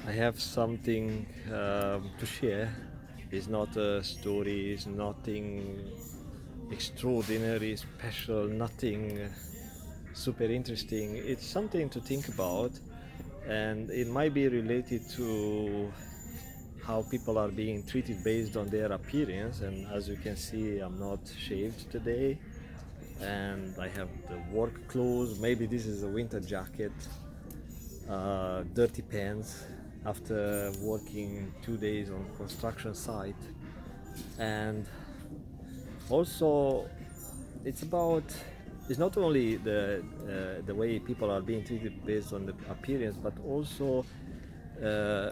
I have something to share. It's not a story, it's nothing extraordinary, special, nothing super interesting. It's something to think about, and it might be related to how people are being treated based on their appearance. And as you can see, I'm not shaved today, and I have the work clothes. Maybe this is a winter jacket, dirty pants after working 2 days on construction site. And also it's about, it's not only the way people are being treated based on the appearance, but also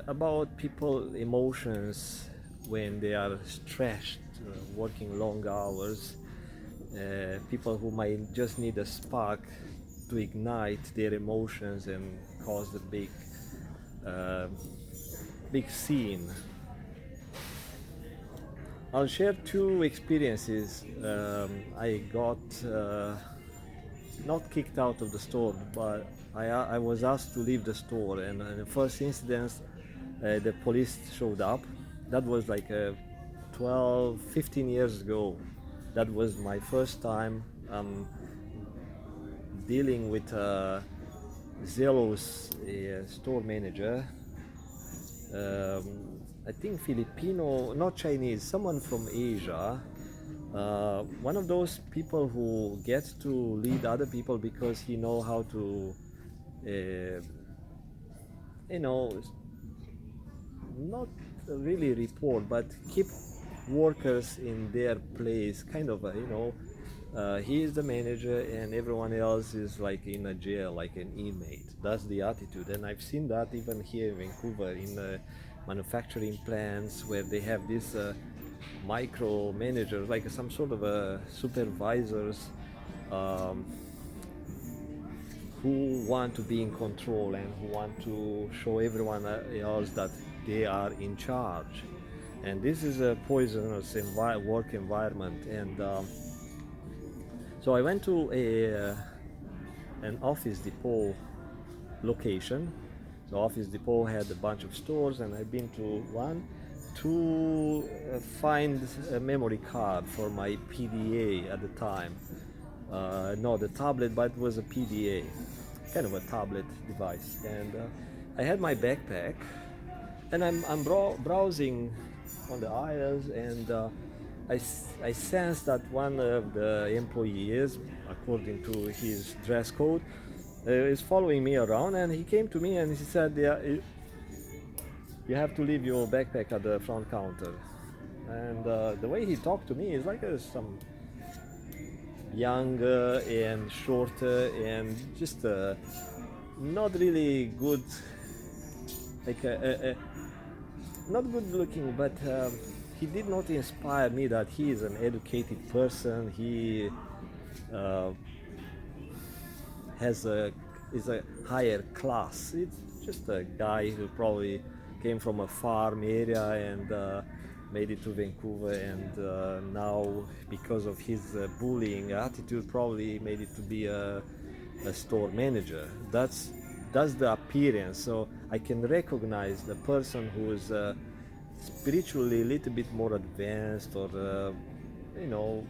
about people emotions when they are stressed, working long hours, people who might just need a spark to ignite their emotions and cause the uh, big scene. I'll share two experiences. I got not kicked out of the store, but I was asked to leave the store. And in the first incident, the police showed up. That was like 12, 15 years ago. That was my first time dealing with a zealous store manager. I think Filipino, not Chinese, someone from Asia. One of those people who gets to lead other people because he know how to, uh, you know, not really report, but keep workers in their place. Kind of, he is the manager and everyone else is like in a jail, like an inmate. That's the attitude, and I've seen that even here in Vancouver in manufacturing plants where they have this micro managers, like some sort of supervisors, um, who want to be in control and who want to show everyone else that they are in charge. And this is a poisonous work environment. And so I went to an Office Depot location. So Office Depot had a bunch of stores, and I've been to one to find a memory card for my PDA at the time. Not a tablet, but it was a PDA, kind of a tablet device. And I had my backpack, and I'm browsing on the aisles, and I sensed that one of the employees, according to his dress code, is following me around, and he came to me and he said, "Yeah, you have to leave your backpack at the front counter." And the way he talked to me is like some younger and shorter and just not really good, like not good looking, but he did not inspire me that he is an educated person. He uh, has a is a higher class. It's just a guy who probably came from a farm area and made it to Vancouver, and now because of his bullying attitude, probably made it to be a store manager. That's the appearance. So I can recognize the person who is spiritually a little bit more advanced, or you know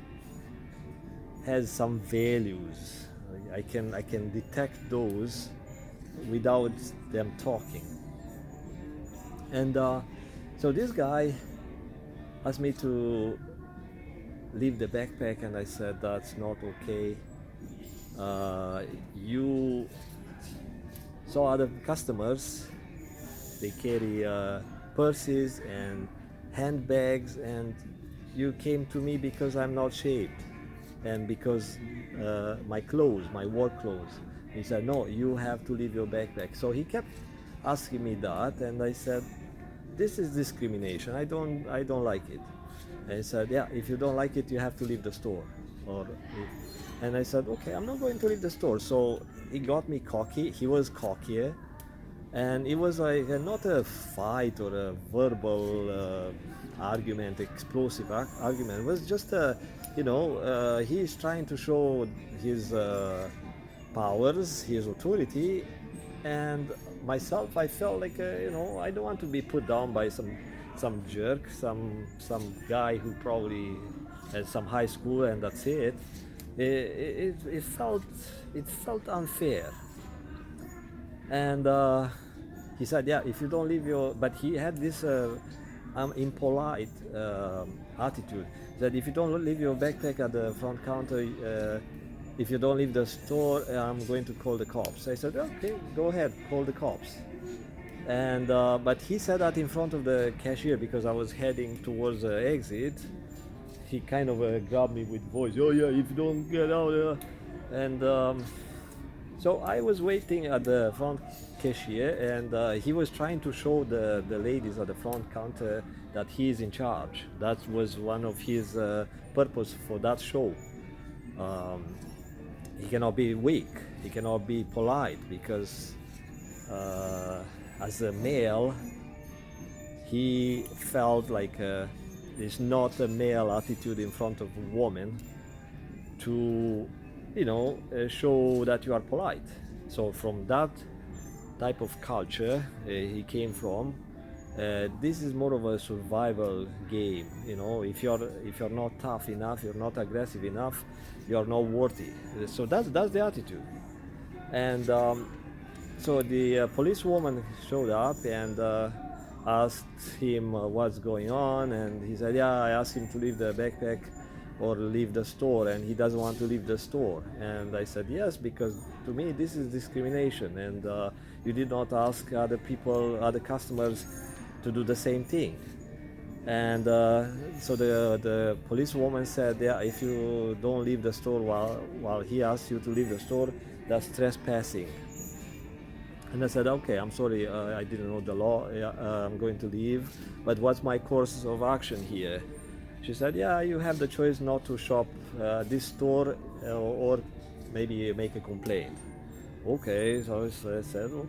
has some values. I can detect those without them talking. And so this guy asked me to leave the backpack, and I said that's not okay. You saw other customers, they carry purses and handbags, and you came to me because I'm not shaved and because my clothes, my work clothes. He said, no, you have to leave your backpack. So he kept asking me that, and I said, this is discrimination. I don't like it. And he said, yeah, if you don't like it, you have to leave the store. Or and I said, okay, I'm not going to leave the store. So he got me cocky. He was cockier, and it was like not a fight or a verbal argument, explosive argument. It was just a, he's trying to show his powers, his authority, and myself, I felt like I don't want to be put down by some jerk, some guy who probably has some high school and that's it. It felt unfair. And he said, yeah, if you don't leave your, but he had this impolite attitude that if you don't leave your backpack at the front counter, if you don't leave the store, I'm going to call the cops. I said, okay, go ahead, call the cops. And but he said that in front of the cashier because I was heading towards the exit. He kind of grabbed me with voice, oh yeah, if you don't get out there. And so I was waiting at the front cashier, and he was trying to show the ladies at the front counter that he is in charge. That was one of his purpose for that show. Um, he cannot be weak. He cannot be polite because as a male, he felt like it's not a male attitude in front of a woman to show that you are polite. So from that type of culture he came from, this is more of a survival game. If you're not tough enough, you're not aggressive enough, you're not worthy. So that's the attitude. And so the policewoman showed up and asked him what's going on, and he said, yeah, I asked him to leave the backpack or leave the store, and he doesn't want to leave the store. And I said, yes, because to me this is discrimination, and you did not ask other people, other customers to do the same thing. And so the policewoman said, yeah, if you don't leave the store while he asks you to leave the store, that's trespassing. And I said, okay, I'm sorry, I didn't know the law, I'm going to leave, but what's my course of action here? She said, yeah, you have the choice not to shop this store or maybe make a complaint. Okay, so I said, well,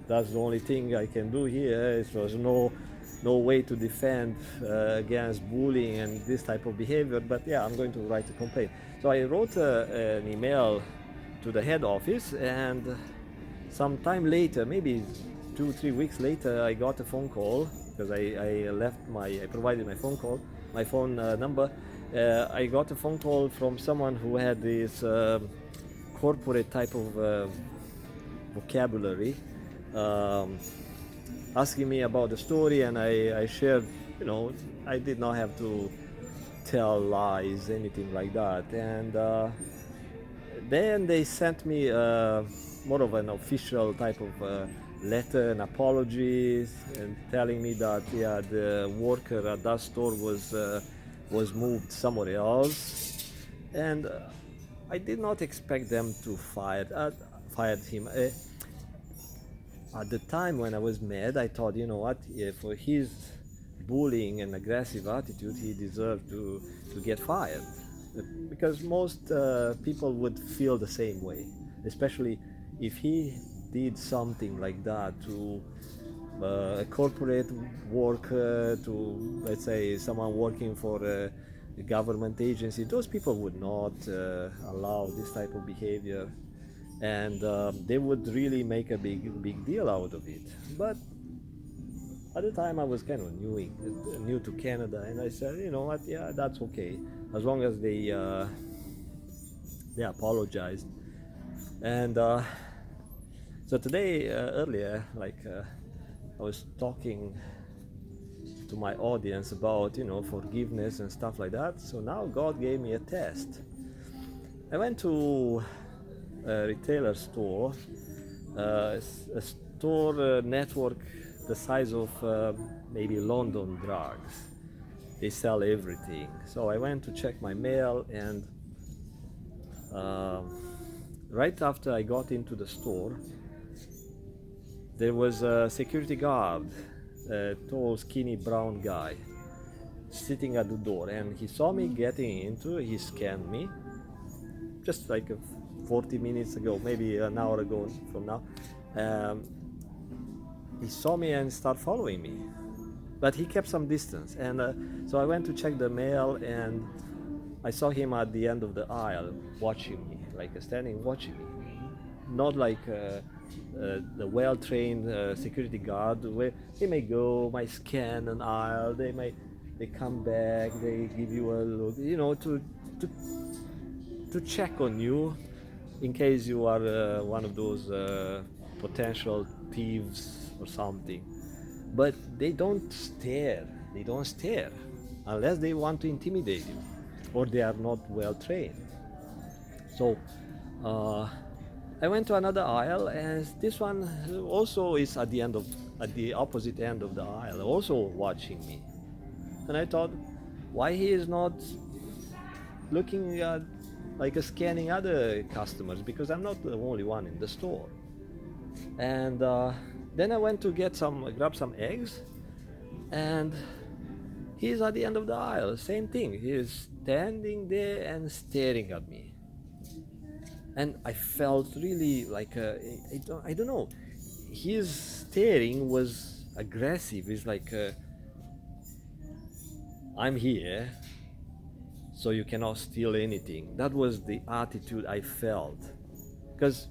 that's the only thing I can do here. It was no way to defend against bullying and this type of behavior, but yeah, I'm going to write a complaint. So I wrote an email to the head office, and some time later, maybe 2-3 weeks later, I got a phone call because I provided my phone number. I got a phone call from someone who had this corporate type of vocabulary, asking me about the story, and I shared, I did not have to tell lies, anything like that. And then they sent me more of an official type of letter, an apology, and telling me that the worker at that store was moved somewhere else. And I did not expect them to fired him. At the time when I was mad, I thought, you know what, for his bullying and aggressive attitude, he deserved to get fired. Because most people would feel the same way, especially if he did something like that to a corporate worker, to, let's say, someone working for a government agency. Those people would not allow this type of behavior, and they would really make a big deal out of it. But at the time I was kind of new to Canada, and I said, you know what, yeah, that's okay, as long as they apologized. And so today, earlier, I was talking to my audience about, forgiveness and stuff like that. So now God gave me a test. I went to a retailer store, a store network the size of maybe London Drugs. They sell everything. So I went to check my mail, and right after I got into the store, there was a security guard, a tall, skinny, brown guy, sitting at the door, and he saw me getting into. He scanned me, just like 40 minutes ago, maybe an hour ago from now. He saw me and started following me, but he kept some distance. And so I went to check the mail, and I saw him at the end of the aisle watching me, standing watching me, not the well-trained security guard, where they may go, might scan an aisle, they come back, they give you a look, to to check on you in case you are one of those potential thieves or something. But they don't stare. They don't stare unless they want to intimidate you or they are not well trained. So uh, I went to another aisle, and this one also is at the opposite end of the aisle, also watching me. And I thought, why he is not looking at, like, scanning other customers, because I'm not the only one in the store. And then I went to grab some eggs, and he's at the end of the aisle. Same thing. He is standing there and staring at me, and I felt really like I don't know. His staring was aggressive. It's like I'm here, so you cannot steal anything. That was the attitude I felt. Because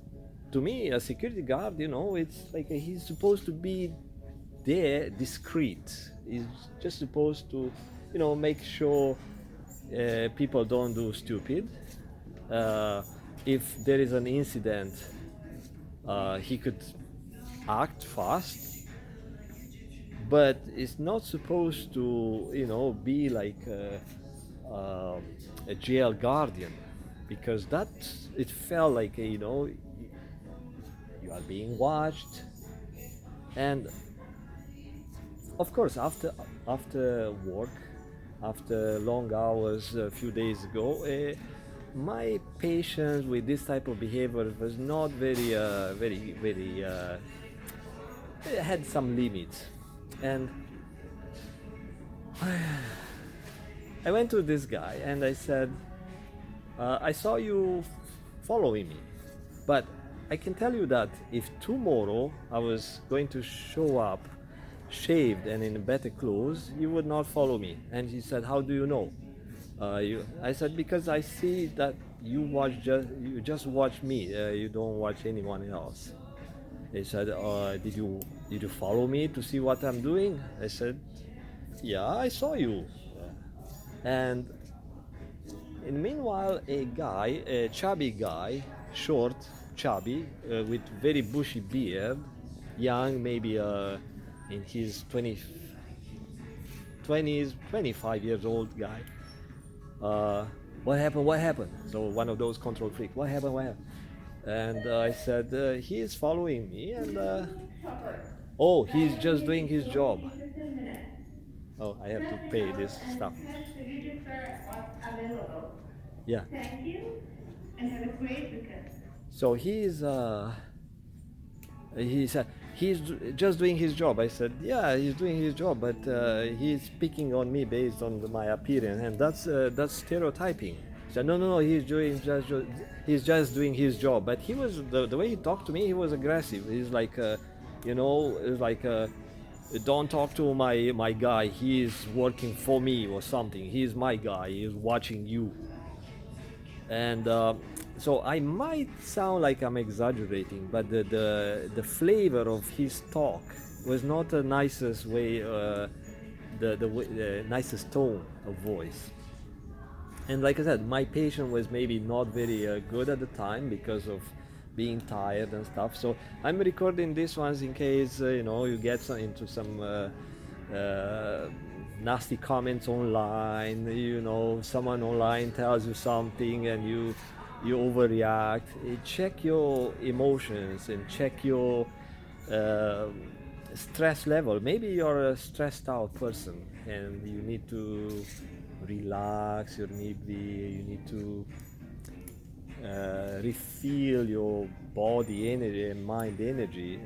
to me, a security guard, it's like he's supposed to be there, discreet. He's just supposed to, make sure people don't do stupid. Uh, if there is an incident, he could act fast, but it's not supposed to, be like a jail guardian, because that it felt like you are being watched. And of course, after work, after long hours a few days ago, my patience with this type of behavior was not very it had some limits. And I went to this guy and I said, I saw you following me, but I can tell you that if tomorrow I was going to show up shaved and in better clothes, you would not follow me. And he said, how do you know? I said, because I see that you just watch me. You don't watch anyone else. He said, did you follow me to see what I'm doing? I said, yeah, I saw you. And meanwhile, a chubby guy, short, chubby, with very bushy beard, young, maybe in his 20s, 25 years old guy. What happened? What happened? So one of those control freaks. What happened? What happened? And I said, he is following me, and oh, he's just doing his job. Oh, I have to pay this stuff. Yeah. Thank you, and have a great weekend. So he said he's just doing his job. I said, yeah, he's doing his job, but he's picking on me based on my appearance, and that's stereotyping. He said, no, he's just doing his job. But he was the way he talked to me, he was aggressive. He's like, it's like. Don't talk to my guy. He is working for me or something. He is my guy. He is watching you. And so I might sound like I'm exaggerating, but the flavor of his talk was not the nicest way, the nicest tone of voice. And like I said, my patience was maybe not very good at the time because of being tired and stuff. So I'm recording this ones in case you get into some nasty comments online. Someone online tells you something and you overreact. Check your emotions and check your stress level. Maybe you're a stressed out person and you need to relax. You need to refill your body energy and mind energy.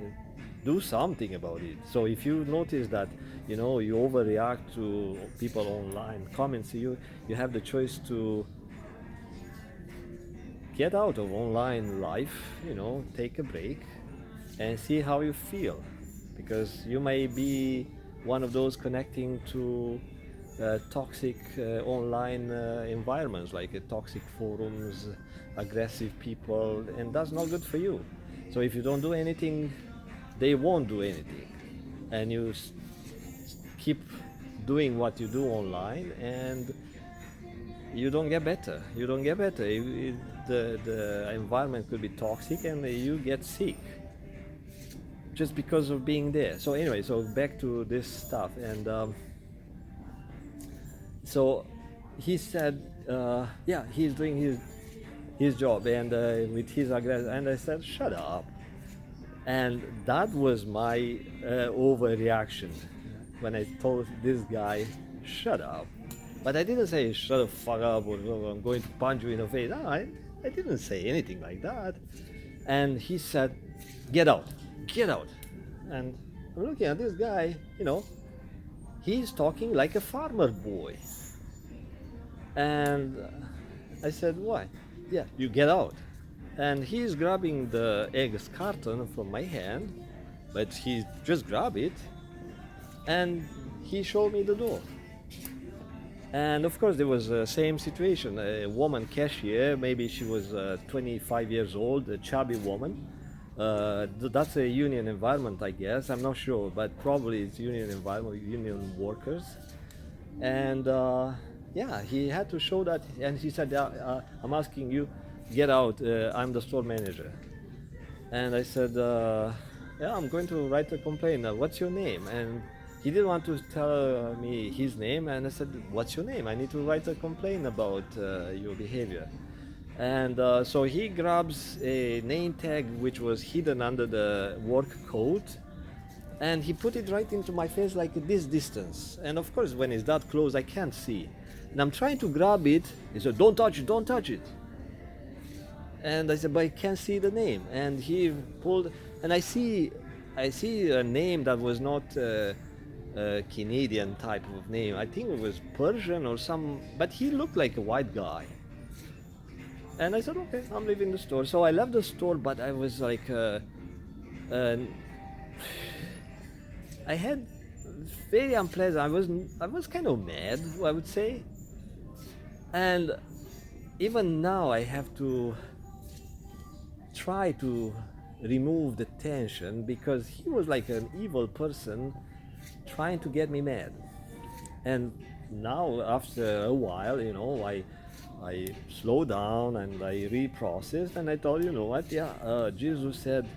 Do something about it. So if you notice that you overreact to people online comments, you have the choice to get out of online life, take a break and see how you feel, because you may be one of those connecting to toxic online environments, like toxic forums, aggressive people, and that's not good for you. So if you don't do anything, they won't do anything, and you keep doing what you do online, and you don't get better. You don't get better. The environment could be toxic, and you get sick just because of being there. So anyway, so back to this stuff, and so he said, yeah, he's doing his job, and with his aggression, and I said, shut up. And that was my overreaction when I told this guy, shut up. But I didn't say, shut the fuck up, or I'm going to punch you in the face. No, I didn't say anything like that. And he said, get out, get out. And I'm looking at this guy, he's talking like a farmer boy. And I said, why? Yeah, you get out. And he's grabbing the eggs carton from my hand, but he just grabbed it, and he showed me the door. And of course there was the same situation, a woman cashier, maybe she was 25 years old, a chubby woman. That's a union environment, I guess, I'm not sure, but probably it's union environment, union workers. And yeah, he had to show that, and he said, I'm asking you, get out, I'm the store manager. And I said, yeah, I'm going to write a complaint. What's your name? And he didn't want to tell me his name, and I said, what's your name? I need to write a complaint about your behavior. And so he grabs a name tag which was hidden under the work coat, and he put it right into my face like this distance. And of course when it's that close I can't see. And I'm trying to grab it. He said, don't touch it, don't touch it. And I said, but I can't see the name. And he pulled, and I see a name that was not a Canadian type of name. I think it was Persian or some, but he looked like a white guy. And I said, okay, I'm leaving the store. So I left the store, but I was like, I had very unpleasant. I was kind of mad, I would say. And even now I have to try to remove the tension, because he was like an evil person trying to get me mad. And now after a while, I slowed down and I reprocessed, and I thought, you know what, yeah, Jesus said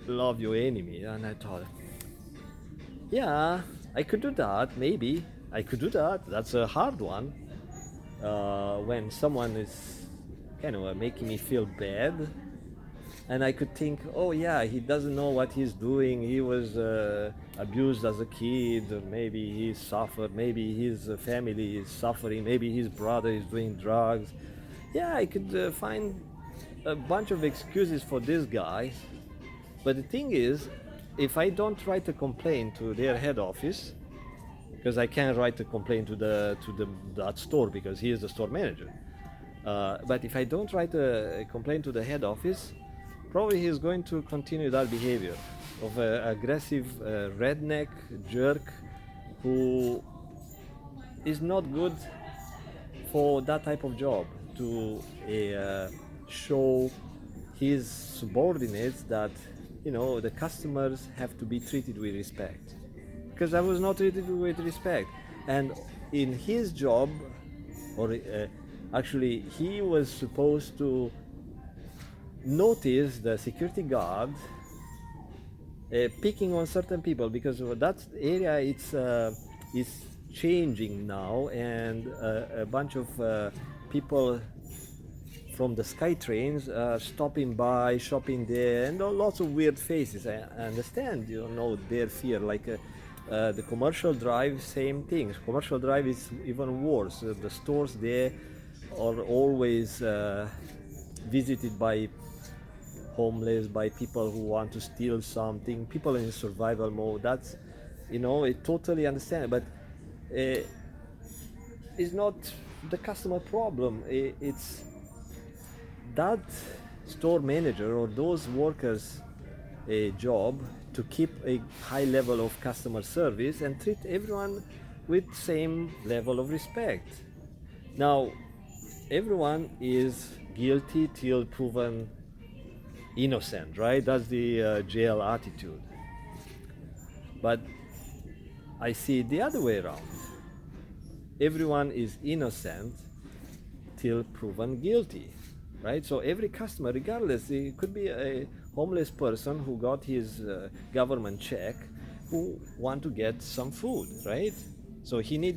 love your enemy. And I thought, yeah, I could do that, maybe I could do that. That's a hard one, when someone is kind of making me feel bad. And I could think, oh yeah, he doesn't know what he's doing. He was abused as a kid. Maybe he suffered. Maybe his family is suffering. Maybe his brother is doing drugs. Yeah, I could find a bunch of excuses for this guy. But the thing is, if I don't write a complaint to their head office, because I can't write a complaint to that store because he is the store manager. But if I don't write a complaint to the head office, probably he's going to continue that behavior of an aggressive redneck jerk who is not good for that type of job, to show his subordinates that the customers have to be treated with respect, because I was not treated with respect. And in his job, or actually he was supposed to notice the security guard picking on certain people, because that area it's changing now, and a bunch of people from the SkyTrains are stopping by, shopping there, and lots of weird faces. I understand, their fear. Like the Commercial Drive, same thing. Commercial Drive is even worse. The stores there are always visited by homeless, by people who want to steal something, people in survival mode. That's, I totally understand, but it's not the customer problem. It's that store manager or those workers' job to keep a high level of customer service and treat everyone with same level of respect. Now, everyone is guilty till proven innocent, right? That's the jail attitude. But I see it the other way around. Everyone is innocent till proven guilty, right? So every customer, regardless, it could be a homeless person who got his government check, who want to get some food, right? So he needs